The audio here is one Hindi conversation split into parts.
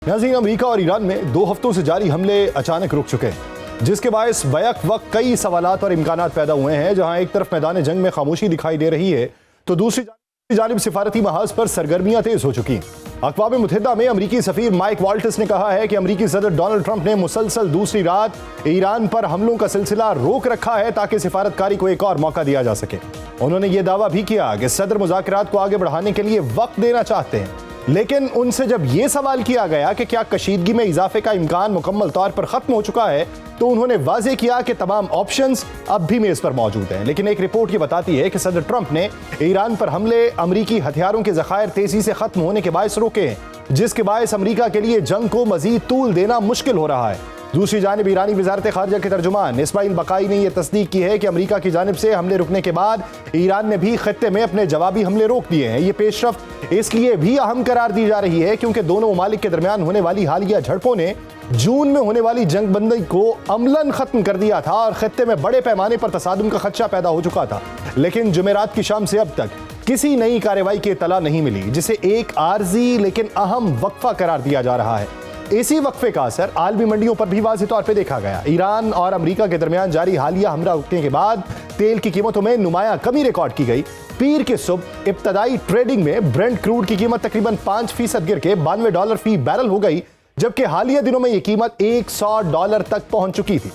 नाज़रीन, अमेरिका और ईरान में 2 हफ्तों से जारी हमले अचानक रुक चुके हैं, जिसके बायस बैक वक्त कई सवालात और इम्कानात पैदा हुए हैं। जहां एक तरफ मैदान जंग में खामोशी दिखाई दे रही है, तो दूसरी जानिब सिफारती महाज पर सरगर्मियां तेज हो चुकी हैं। अक़वाम मुत्तहिदा में अमरीकी सफ़ीर माइक वाल्टिस ने कहा है कि अमरीकी सदर डोनाल्ड ट्रंप ने मुसलसल दूसरी रात ईरान पर हमलों का सिलसिला रोक रखा है ताकि सिफारतकारी को एक और मौका दिया जा सके। उन्होंने ये दावा भी किया कि सदर मुज़ाकरात को आगे बढ़ाने के लिए वक्त देना चाहते हैं, लेकिन उनसे जब यह सवाल किया गया कि क्या कशीदगी में इजाफे का इम्कान मुकम्मल तौर पर खत्म हो चुका है, तो उन्होंने वाज़ेह किया कि तमाम ऑप्शंस अब भी मेज पर मौजूद हैं। लेकिन एक रिपोर्ट ये बताती है कि सदर ट्रंप ने ईरान पर हमले अमरीकी हथियारों के ज़खायर तेजी से खत्म होने के बायस रोके हैं, जिसके बायस अमरीका के लिए जंग को मजीद तूल देना मुश्किल हो रहा है। दूसरी जानिब ईरानी वज़ारत ख़ारिजा के तर्जुमान इस्माइल बकाई ने यह तस्दीक की है कि अमरीका की जानिब से हमले रुकने के बाद ईरान ने भी खत्ते में अपने जवाबी हमले रोक दिए हैं। ये पेशरफ्त इसलिए भी अहम करार दी जा रही है क्योंकि दोनों ममालिक के दरमियान होने वाली हालिया झड़पों ने जून में होने वाली जंगबंदी को अमलन खत्म कर दिया था और खत्ते में बड़े पैमाने पर तसादुम का खदशा पैदा हो चुका था। लेकिन जुमेरात की शाम से अब तक किसी नई कार्रवाई की इत्तला नहीं मिली, जिसे एक आर्जी लेकिन अहम वक्फा करार दिया जा रहा है। इसी वक्फे का असर आलमी मंडियों पर भी वाज़ेह तौर पर देखा गया। ईरान और अमरीका के दरमियान जारी हालिया हमला रुकने के बाद तेल की कीमतों में नुमाया कमी रिकॉर्ड की गई। पीर के सुबह इब्तदाई ट्रेडिंग में ब्रेंट क्रूड की कीमत तकरीबन 5% गिर के $92 फी बैरल हो गई, जबकि हालिया दिनों में यह कीमत $100 तक पहुंच चुकी थी।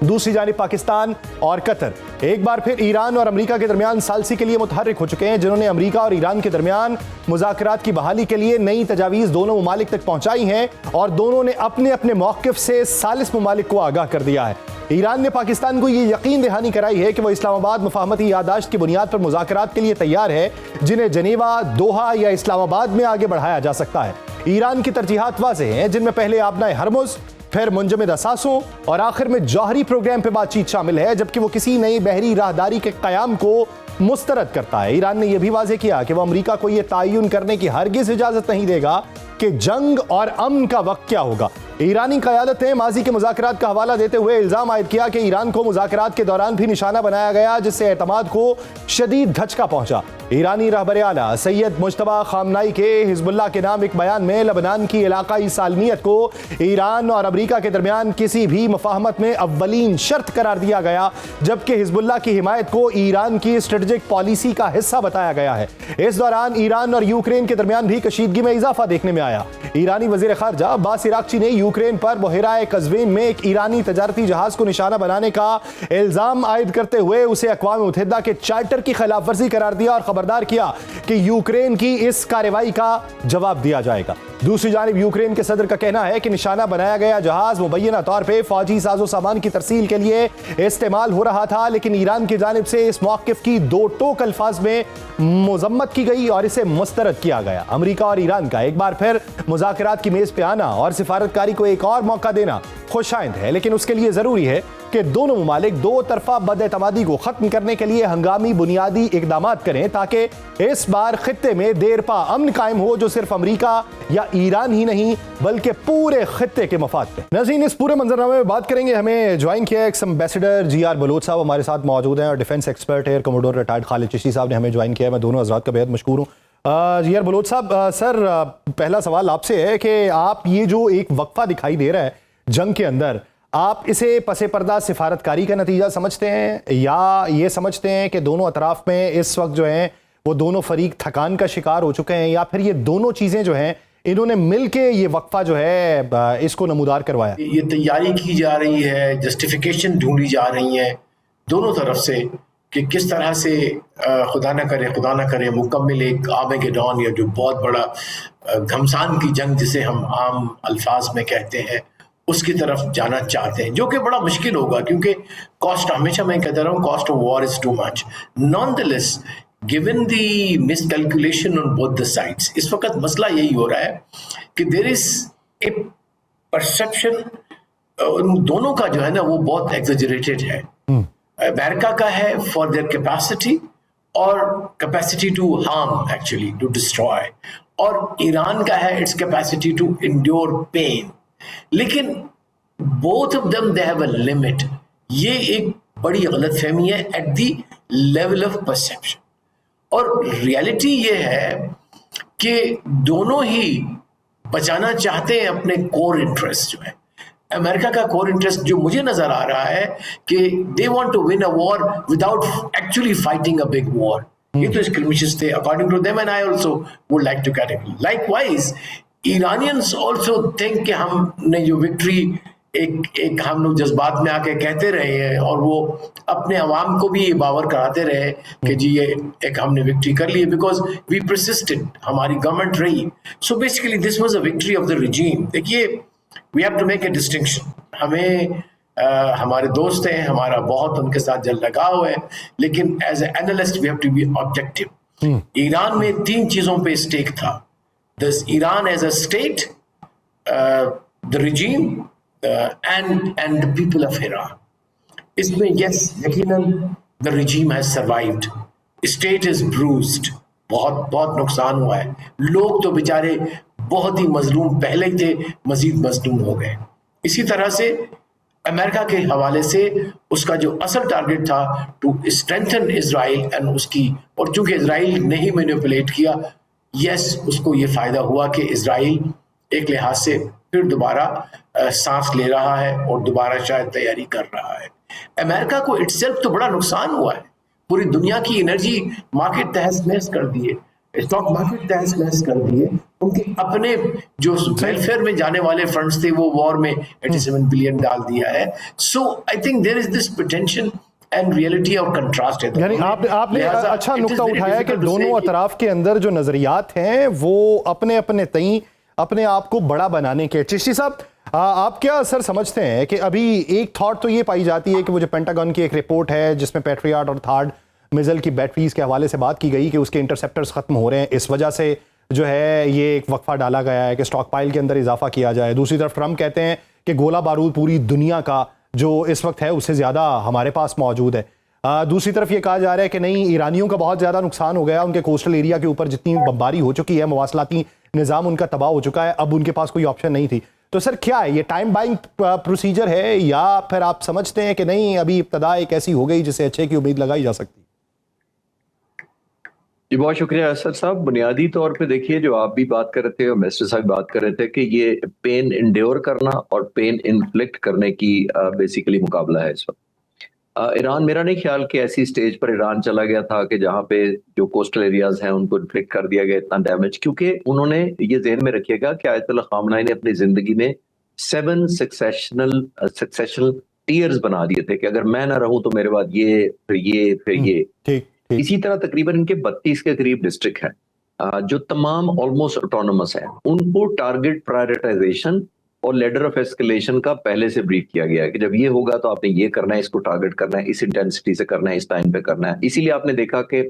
दूसरी जानिब पाकिस्तान और कतर एक बार फिर ईरान और अमरीका के दरमियान सालसी के लिए मुतहर्रिक हो चुके हैं, जिन्होंने अमरीका और ईरान के दरमियान मुज़ाकरात की बहाली के लिए नई तजावीज़ दोनों ममालिक तक पहुंचाई हैं और दोनों ने अपने अपने मौक़िफ़ से सालिस ममालिक को आगाह कर दिया है। ईरान ने पाकिस्तान को यह यकीन दहानी कराई है कि वह इस्लामाबाद मुफाहमती यादाश्त की बुनियाद पर मुज़ाकरात के लिए तैयार है, जिन्हें जनेवा, दोहा या इस्लामाबाद में आगे बढ़ाया जा सकता है। ईरान की तरजीहात वाज़ेह हैं, जिनमें पहले आबनाए हरमुज़, फिर मुंजमद असासों और आखिर में जौहरी प्रोग्राम पर बातचीत शामिल है, जबकि वो किसी नई बहरी राहदारी के क़याम को मुस्तरद करता है। ईरान ने यह भी वाज़ेह किया कि वह अमरीका को यह तयन करने की हरगिज़ इजाज़त नहीं देगा कि जंग और अमन का वक्त क्या होगा। ईरानी क़यादत ने माजी के मुज़ाकरात का हवाला देते हुए इल्ज़ाम आयद किया कि ईरान को मुज़ाकरात के दौरान भी निशाना बनाया गया, जिससे एतमाद को शदीद धचका पहुंचा। ईरानी रहबर आला सैयद मुज्तबा खामनाई के हिज़्बुल्लाह के नाम एक बयान में लबनान की इलाकाई सालमियत को ईरान और अमरीका के दरमियान किसी भी मुफाहमत में अव्वलीन शर्त करार दिया गया, जबकि हिज़्बुल्लाह की हिमायत को ईरान की स्ट्रेटेजिक पॉलिसी का हिस्सा बताया गया है। इस दौरान ईरान और यूक्रेन के दरमियान भी कशीदगी में इजाफा देखने में आया। ईरानी वज़ीर ख़ारिजा अब्बास इराक़ची ने यूक्रेन पर बहिराए कज़वीन में एक ईरानी तजारती जहाज को निशाना बनाने का इल्ज़ाम आयद करते हुए उसे अक़वाम मुत्तहिदा के चार्टर की खिलाफ वर्जी करार दिया और खबरदार किया कि यूक्रेन की इस कार्रवाई का जवाब दिया जाएगा। दूसरी जानिब यूक्रेन के सदर का कहना है कि निशाना बनाया गया जहाज मुबैना तौर पर फौजी साजो सामान की तरसील के लिए इस्तेमाल हो रहा था, लेकिन ईरान की जानिब से इस मौक़िफ़ की दो टोक अल्फाज में मज़म्मत की गई और इसे मुस्तरद किया गया। अमरीका और ईरान का एक बार फिर मुज़ाकरात की मेज़ पे आना और सिफारतकारी को एक और मौका देना खुशाइंद है, लेकिन उसके लिए ज़रूरी है कि दोनों ममालिक दो तरफा बदएतमादी को ख़त्म करने के लिए हंगामी बुनियादी इक़दाम करें, ताकि इस बार खित्ते में देरपा अमन कायम हो, जो सिर्फ अमरीका या ईरान ही नहीं बल्कि पूरे खित्ते के मफाद पे। नाज़रीन, इस पूरे मंजरनामे में बात करेंगे। हमें ज्वाइन किया एक्स एम्बेसडर GR बलोच साहब हमारे साथ मौजूद हैं और defence expert air commodore retired Khalid Chishti साहब ने हमें ज्वाइन किया है। मैं दोनों हज़रात का बेहद मशकूर हूँ। GR बलोच साहब, सर पहला सवाल आपसे है कि आप ये जो एक वक्फा दिखाई दे रहा है जंग के अंदर, आप इसे पसे पर्दा सिफारतकारी का नतीजा समझते हैं या ये समझते हैं कि दोनों अतराफ में इस वक्त जो है वो दोनों फरीक थकान का शिकार हो चुके हैं, या फिर ये दोनों चीज़ें जो हैं इन्होंने मिलके ये वक्फा जो है इसको नमूदार करवाया? ये तैयारी की जा रही है, जस्टिफिकेशन ढूंढी जा रही है दोनों तरफ से कि किस तरह से खुदा ना करे मुकम्मल एक आर्मेगेडॉन या जो बहुत बड़ा घमसान की जंग जिसे हम आम अल्फाज में कहते हैं उसकी तरफ जाना चाहते हैं, जो कि बड़ा मुश्किल होगा क्योंकि कॉस्ट, हमेशा मैं कहता रहा हूँ, cost of war is too much. Nonetheless given the miscalculation on both the sides, इस वक्त मसला यही हो रहा है कि देयर इज ए परसेप्शन उन दोनों का जो है ना वो बहुत एग्जेजरेटेड है। अमेरिका का है फॉर देयर कैपेसिटी और capacity to harm, actually to destroy, और ईरान का है its capacity to endure pain. लेकिन both of them they have a limit. ये एक बड़ी गलतफहमी है at the level of perception, और रियलिटी ये है कि दोनों ही बचाना चाहते हैं अपने कोर इंटरेस्ट जो है। अमेरिका का कोर इंटरेस्ट जो मुझे नजर आ रहा है कि they want to win a war without actually fighting a big war. ये तो स्क्रिमिशेस थे according to them, and I also would like to category. Likewise Iranians also think कि हमने जो विक्ट्री एक हम लोग जज्बात में आके कहते रहे हैं, और वो अपने अवाम को भी ये बावर कराते रहे कि जी ये एक हमने विक्ट्री कर ली है, बिकॉज वी परसिस्टेड, हमारी गवर्नमेंट रही। So basically this was a victory of the regime. देखिए, we have to make a distinction. हमें हमारे दोस्त हैं, हमारा बहुत उनके साथ जल लगाव है, लेकिन as a analyst we have to be objective. Iran में 3 चीजों पे स्टेक था। This Iran as a state, the regime and the people of Iran. इसमें yes, यकीनन the regime has survived. State is bruised. बहुत नुकसान हुआ है। लोग तो बेचारे बहुत ही मजलूम पहले ही थे, मजीद मजलूम हो गए। इसी तरह से अमेरिका के हवाले से उसका जो असल टारगेट था टू स्ट्रेंथन इजराइल एंड उसकी, और चूंकि इजराइल ने ही मैनिपुलेट किया, यस उसको ये फायदा हुआ कि इजराइल एक लिहाज से फिर दोबारा सांस ले रहा है और दोबारा शायद तैयारी कर रहा है। अमेरिका को इटसेल्फ तो बड़ा नुकसान हुआ है। पूरी दुनिया की एनर्जी मार्केट तहस नहस कर दिए, स्टॉक मार्केट तहस नहस कर दिए। उनके अपने जो वेलफेयर में जाने वाले फंड्स थे वो वॉर में 87 बिलियन डाल दिया है। So I think there is this potential and reality और कंट्रास्ट है। यानी आपने अच्छा नुक्ता उठाया कि दोनों अतराफ के अंदर जो नजरियात हैं वो अपने अपने तई अपने आप को बड़ा बनाने के। चिश्ती साहब, आप क्या सर समझते हैं कि अभी एक थॉट तो ये पाई जाती है कि वो जो पेंटागन की एक रिपोर्ट है जिसमें पैट्रियट और थर्ड मिसाइल की बैटरीज के हवाले से बात की गई कि उसके इंटरसेप्टर्स खत्म हो रहे हैं, इस वजह से जो है ये एक वक्फा डाला गया है कि स्टॉक पाइल के अंदर इजाफा किया जाए। दूसरी तरफ ट्रंप कहते हैं कि गोला बारूद पूरी दुनिया का जो इस वक्त है उससे ज़्यादा हमारे पास मौजूद है। दूसरी तरफ ये कहा जा रहा है कि नहीं, ईरानियों का बहुत ज़्यादा नुकसान हो गया, उनके कोस्टल एरिया के ऊपर जितनी बमबारी हो चुकी है, मवासलाती निज़ाम उनका तबाह हो चुका है, अब उनके पास कोई ऑप्शन नहीं थी। तो सर क्या है ये टाइम बाइंग प्रोसीजर है, या फिर आप समझते हैं कि नहीं अभी इब्तदा एक ऐसी हो गई जिससे अच्छे की उम्मीद लगाई जा सकती? जी बहुत शुक्रिया असद साहब। बुनियादी तौर पे देखिए, जो आप भी बात कर रहे थे और मिस्टर साहब बात कर रहे थे कि ये पेन इंड्योर करना और पेन इन्फ्लिक्ट करने की बेसिकली मुकाबला है इस वक्त। ईरान, मेरा नहीं ख्याल कि ऐसी स्टेज पर ईरान चला गया था कि जहां पे जो कोस्टल एरियाज हैं उनको इन्फ्लिक्ट कर दिया गया इतना डैमेज, क्योंकि उन्होंने ये ज़हन में रखिएगा कि आयतुल्लाह ख़ामनेई ने अपनी जिंदगी में 7 सक्सेशनल टीयर्स बना दिए थे कि अगर मैं ना रहूं तो मेरे बाद ये फिर ये फिर ये। ठीक। इसी तरह तकरीबन इनके 32 के करीब डिस्ट्रिक्ट हैं जो तमाम ऑलमोस्ट ऑटोनोमस हैं। उनको टारगेट प्रायोरिटाइजेशन और लेडर ऑफ एस्केलेशन का पहले से ब्रीफ किया गया है कि जब ये होगा तो आपने ये करना है, इसको टारगेट करना है, इस इंटेंसिटी से करना है, इस टाइम पे करना है। इसीलिए आपने देखा कि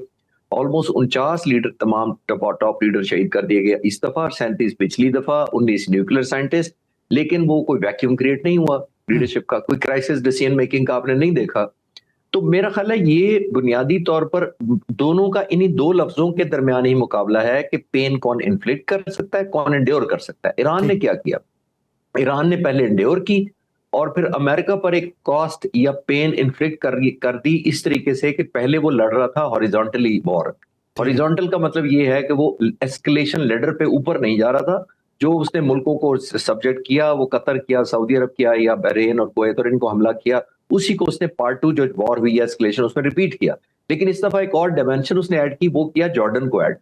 ऑलमोस्ट 49 लीडर, तमाम टॉप लीडर शहीद कर दिए गए इस दफा, 37 पिछली दफा, 19 न्यूक्लियर साइंटिस्ट। लेकिन वो कोई वैक्यूम क्रिएट नहीं हुआ लीडरशिप का, कोई क्राइसिस डिसीजन मेकिंग का आपने नहीं देखा। तो मेरा ख्याल है ये बुनियादी तौर पर दोनों का इन्हीं 2 लफ्जों के दरमियान ही मुकाबला है कि पेन कौन इन्फ्लिक्ट कर सकता है, कौन इंड्योर कर सकता है। ईरान ने क्या किया? ईरान ने पहले इंड्योर की और फिर अमेरिका पर एक कॉस्ट या पेन इन्फ्लिक्ट कर दी इस तरीके से कि पहले वो लड़ रहा था हॉरिजॉन्टली वॉर। हॉरिजॉन्टल का मतलब ये है कि वो एस्केलेशन लेडर पे ऊपर नहीं जा रहा था। जो उसने मुल्कों को सब्जेक्ट किया, वो कतर किया, सऊदी अरब किया या बहरीन और कुवैत और इनको हमला किया, उसी को उसने पार्ट 2 जो वॉर हुई है एस्केलेशन उसमें रिपीट किया। लेकिन इस दफा एक और डायमेंशन उसने ऐड की, वो किया जॉर्डन को ऐड।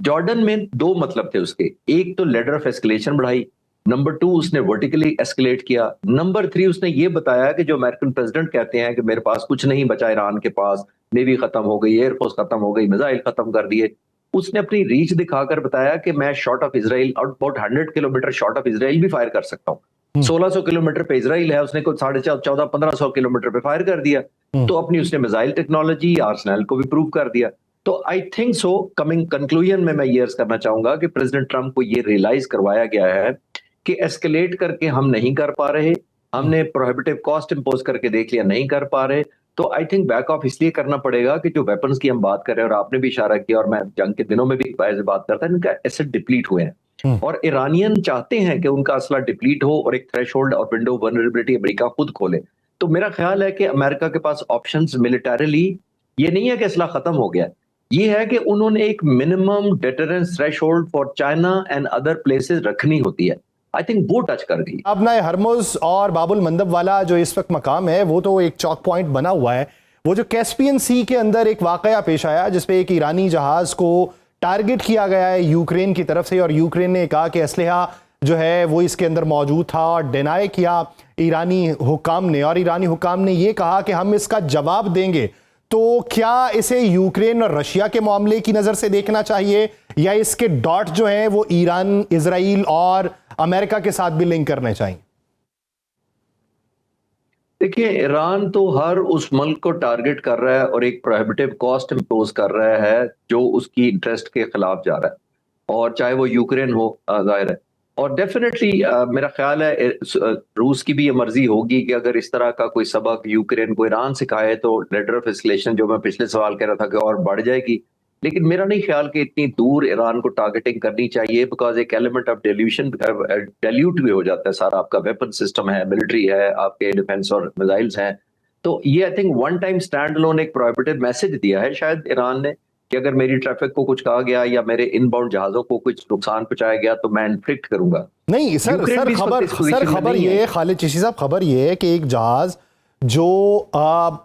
जॉर्डन में 2 मतलब थे उसके, एक तो लेडर ऑफ एस्केलेशन बढ़ाई, नंबर 2 उसने वर्टिकली एस्केलेट किया, नंबर 3 उसने ये बताया कि जो अमेरिकन प्रेसिडेंट कहते हैं कि मेरे पास कुछ नहीं बचा, ईरान के पास नेवी खत्म हो गई, एयरफोर्स खत्म हो गई, मिसाइल खत्म कर दिए, उसने अपनी रीच दिखाकर बताया कि मैं short of Israel, about 100 kilometre short of Israel भी फायर कर सकता हूँ। 1600 किलोमीटर पे इजराइल है, उसने कुछ 14,500-1500 किलोमीटर पे फायर कर दिया। तो अपनी उसने मिसाइल टेक्नोलॉजी आर्सेनल को भी प्रूव कर दिया। तो I think so coming conclusion में मैं ये अर्ज करना चाहूंगा कि प्रेसिडेंट ट्रंप को ये रियलाइज करवाया गया है कि एस्केलेट करके हम नहीं कर पा रहे, हमने प्रोहिबिटिव कॉस्ट इंपोज करके देख लिया, नहीं कर पा रहे, तो आई थिंक बैक ऑफ इसलिए करना पड़ेगा कि जो वेपन्स की हम बात कर रहे हैं और आपने भी इशारा किया और मैं जंग के दिनों में भी बात करता है, इनका एसेट डिप्लीट हुए हैं और ईरानियन चाहते हैं कि उनका असला डिप्लीट हो और एक थ्रेशोल्ड और विंडो वल्नरेबिलिटी अमेरिका खुद खोले। तो मेरा ख्याल है कि अमेरिका के पास ऑप्शंस मिलिटरीली ये नहीं है कि असला खत्म हो गया, ये है कि उन्होंने एक minimum deterrence threshold for China and other places रखनी होती है। आई थिंक वो टच कर गई। अब ना हरमुज और बाबुल मंदब वाला जो इस वक्त मकाम है वो तो एक चौक पॉइंट बना हुआ है। वो जो कैस्पियन सी के अंदर एक वाकया पेश आया जिसपे एक ईरानी जहाज को टारगेट किया गया है यूक्रेन की तरफ से, और यूक्रेन ने कहा कि असलहा जो है वो इसके अंदर मौजूद था, और डिनाई किया ईरानी हुकाम ने, और ईरानी हुकाम ने ये कहा कि हम इसका जवाब देंगे। तो क्या इसे यूक्रेन और रशिया के मामले की नजर से देखना चाहिए, या इसके डॉट जो हैं वो ईरान, इजराइल और अमेरिका के साथ भी लिंक करने चाहिए? देखिए, ईरान तो हर उस मुल्क को टारगेट कर रहा है और एक प्रोहिबिटिव कॉस्ट इम्पोज कर रहा है जो उसकी इंटरेस्ट के खिलाफ जा रहा है, और चाहे वो यूक्रेन हो, जाहिर है। और डेफिनेटली मेरा ख्याल है रूस की भी ये मर्जी होगी कि अगर इस तरह का कोई सबक यूक्रेन को ईरान सिखाए तो लेटर ऑफ एस्केलेशन, जो मैं पिछले सवाल कह रहा था, कि और बढ़ जाएगी। लेकिन मेरा नहीं ख्याल कि इतनी दूर ईरान को टारगेटिंग करनी चाहिए, बिकॉज एक एलिमेंट ऑफ डेल्यूशन, डेल्यूट भी हो जाता है सारा। आपका वेपन सिस्टम है, मिलिट्री है, आपके डिफेंस और मिसाइल्स हैं। तो ये I think one time stand alone एक प्रोहिबिटिव मैसेज दिया है शायद ईरान ने, कि अगर मेरी ट्रैफिक को कुछ कहा गया या मेरे इनबाउंड जहाजों को कुछ नुकसान पहुंचाया गया तो मैं इन्फ्लिक्ट करूंगा। नहीं सर, यूक्रेन भी इस वक्त इस पोजीशन में खबर नहीं ये है। खालिद चिश्ती साहब, खबर ये है कि एक जहाज जो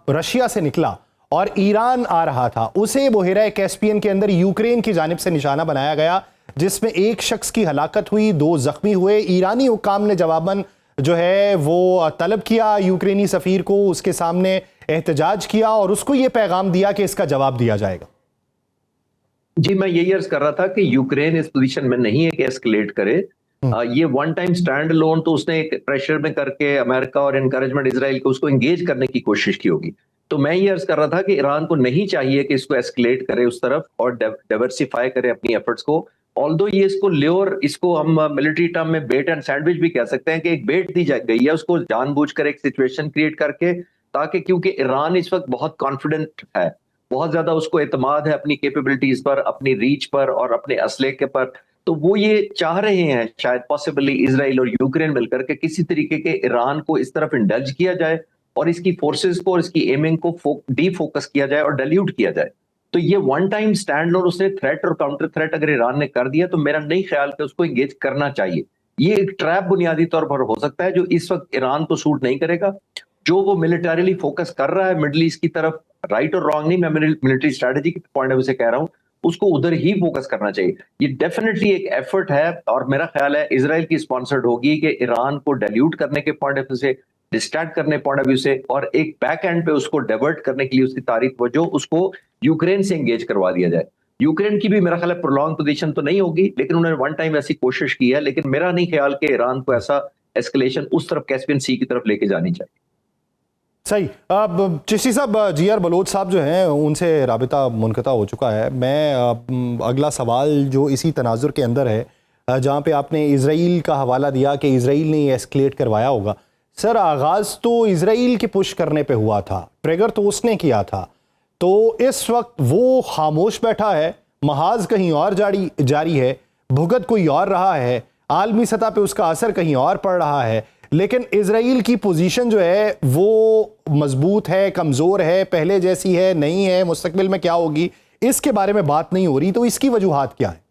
रशिया से निकला और ईरान आ रहा था, उसे बहेरा कैस्पियन के अंदर यूक्रेन की जानिब से निशाना बनाया गया, जिसमें एक शख्स की हलाकत हुई, 2 जख्मी हुए। ईरानी हुकाम ने जवाबन जो है वो तलब किया यूक्रेनी सफीर को, उसके सामने एहतजाज किया और उसको ये पैगाम दिया कि इसका जवाब दिया जाएगा। जी, मैं यही अर्ज कर रहा था कि यूक्रेन इस पोजीशन में नहीं है कि एस्केलेट करे। ये वन टाइम स्टैंड अलोन तो उसने एक प्रेशर में करके अमेरिका और एनकरेजमेंट इजराइल को उसको एंगेज करने की कोशिश की होगी। तो मैं ये अर्ज कर रहा था कि ईरान को नहीं चाहिए कि इसको एस्केलेट करे उस तरफ और डाइवर्सिफाई करे अपनी एफर्ट्स को। ऑल्दो ये इसको ल्योर, इसको हम मिलिट्री टर्म में बेट एंड सैंडविच भी कह सकते हैं कि एक बेट दी गई है उसको जानबूझकर एक सिचुएशन क्रिएट करके, ताकि, क्योंकि ईरान इस वक्त बहुत कॉन्फिडेंट है, बहुत ज्यादा उसको एतमाद है अपनी कैपेबिलिटीज पर, अपनी रीच पर और अपने असले के पर। तो वो ये चाह रहे हैं शायद पॉसिबली इजराइल और यूक्रेन मिलकर के किसी तरीके के ईरान को इस तरफ इंडल्ज किया जाए और इसकी फोर्सेस को और इसकी एमिंग को डीफोकस किया जाए और डाइल्यूट किया जाए। तो ये वन टाइम स्टैंड और उसने थ्रेट और काउंटर थ्रेट अगर ईरान ने कर दिया तो मेरा नहीं ख्याल कि उसको एंगेज करना चाहिए। ये एक ट्रैप बुनियादी तौर पर हो सकता है जो इस वक्त ईरान को सूट नहीं करेगा। जो वो मिलिटरीली फोकस कर रहा है मिडल ईस्ट की तरफ, राइट और रॉन्ग नहीं, मैं मिलिट्री स्ट्रेटजी के पॉइंट ऑफ व्यू से कह रहा हूं, उसको उधर ही फोकस करना चाहिए। ये डेफिनेटली एक एफर्ट है और मेरा ख्याल है इजराइल की स्पॉन्सर्ड होगी कि ईरान को डाइल्यूट करने के पॉइंट ऑफ व्यू से, डिस्ट्रैक्ट करने पॉइंट ऑफ व्यू से, और एक बैक एंड पे उसको डाइवर्ट करने के लिए उसकी तारीख वजह उसको यूक्रेन से एंगेज करवा दिया जाए। यूक्रेन की भी मेरा ख्याल है प्रोलॉन्ग पोजीशन तो नहीं होगी, लेकिन उन्होंने वन टाइम ऐसी कोशिश की है। लेकिन मेरा नहीं ख्याल कि ईरान को ऐसा एस्केलेशन उस तरफ कैस्पियन सी की तरफ लेके जानी चाहिए। सही। अब चिश्ती साहब, जीआर बलोच साहब जो हैं उनसे राबिता मुनक़ता हो चुका है। मैं अगला सवाल जो इसी तनाजुर के अंदर है, जहाँ पे आपने इजराइल का हवाला दिया कि इजराइल ने एस्केलेट करवाया होगा। सर, आगाज़ तो इजराइल के पुश करने पे हुआ था, ट्रिगर तो उसने किया था, तो इस वक्त वो खामोश बैठा है, महाज कहीं और जारी है, भुगत कोई और रहा है, आलमी सतह पे उसका असर कहीं और पड़ रहा है, लेकिन इजराइल की पोजीशन जो है वो मजबूत है, कमज़ोर है, पहले जैसी है, नहीं है, मुस्तकबिल में क्या होगी, इसके बारे में बात नहीं हो रही। तो इसकी वजूहात क्या है?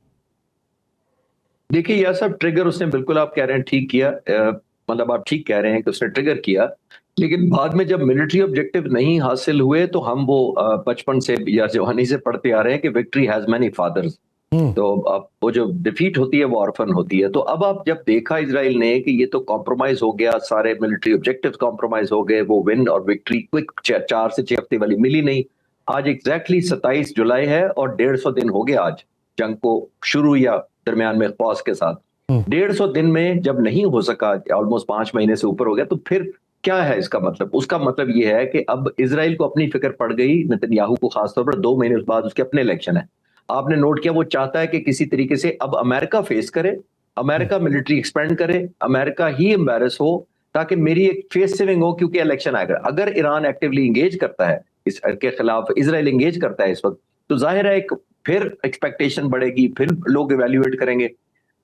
देखिए, यह सब ट्रिगर उसने, बिल्कुल आप कह रहे हैं, ठीक किया। मतलब आप ठीक कह रहे हैं कि उसने ट्रिगर किया, लेकिन बाद में जब मिलिट्री ऑब्जेक्टिव नहीं हासिल हुए तो हम वो बचपन से या जवानी से पढ़ते आ रहे हैं कि विक्ट्री हैज मैनी फादर्स। तो अब वो जो डिफीट होती है वो ऑर्फन होती है। तो अब आप जब देखा इजराइल ने कि ये तो कॉम्प्रोमाइज हो गया, सारे मिलिट्री ऑब्जेक्टिव्स कॉम्प्रोमाइज हो गए, वो विन और विक्ट्री क्विक 4 से 6 हफ्ते वाली मिली नहीं। आज एग्जैक्टली 27 जुलाई है और 150 दिन हो गए आज जंग को शुरू या दरमियान में पॉज के साथ। 150 दिन में जब नहीं हो सका, ऑलमोस्ट 5 महीने से ऊपर हो गया, तो फिर क्या है इसका मतलब? उसका मतलब ये है कि अब इजराइल को अपनी फिक्र पड़ गई, नेतन्याहू को खासतौर पर। 2 महीने बाद उसके अपने इलेक्शन है। आपने नोट किया वो चाहता है कि किसी तरीके से अब अमेरिका फेस करे, अमेरिका मिलिट्री एक्सपेंड करे, अमेरिका ही एम्बैरस हो, ताकि मेरी एक फेस सेविंग हो, क्योंकि इलेक्शन आएगा। अगर ईरान एक्टिवली इंगेज करता है इसके खिलाफ, इजराइल इंगेज करता है इस वक्त, तो जाहिर है एक फिर एक्सपेक्टेशन बढ़ेगी, फिर लोग इवेल्युएट करेंगे।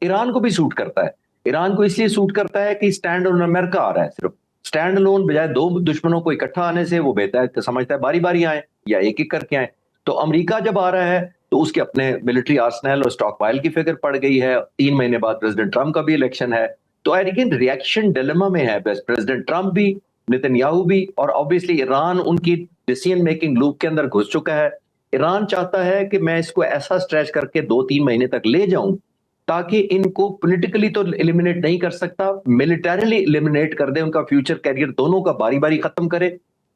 ईरान को भी सूट करता है, ईरान को इसलिए सूट करता है कि स्टैंड अलोन अमेरिका आ रहा है। सिर्फ स्टैंड अलोन बजाय 2 दुश्मनों को इकट्ठा आने से वो बेहतर है, समझता है बारी बारी आए या एक एक करके आए। तो अमेरिका जब आ रहा है तो उसके अपने मिलिट्री आर्सेनल और स्टॉक पाइल की फिक्र पड़ गई है। 3 महीने बाद प्रेसिडेंट ट्रंप का भी इलेक्शन है, तो अगेन रिएक्शन डिलेमा में है प्रेसिडेंट ट्रंप भी, नेतन्याहू भी, और ऑब्वियसली ईरान उनकी डिसीजन मेकिंग लूप के अंदर घुस चुका है। ईरान चाहता है कि मैं इसको ऐसा स्ट्रेच करके 2-3 महीने तक ले जाऊं ताकि इनको पॉलिटिकली तो एलिमिनेट नहीं कर सकता, मिलिटरीली एलिमिनेट कर दे, उनका फ्यूचर कैरियर दोनों का बारी बारी खत्म करे,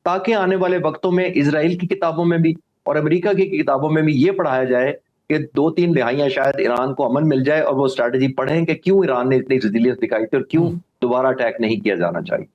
ताकि आने वाले वक्तों में इजराइल की किताबों में भी और अमेरिका की किताबों में भी ये पढ़ाया जाए कि 2-3 दिहाइयां शायद ईरान को अमन मिल जाए और वो स्ट्रैटेजी पढ़ें कि क्यों ईरान ने इतनी रेजिलियंस दिखाई थी और क्यों दोबारा अटैक नहीं किया जाना चाहिए।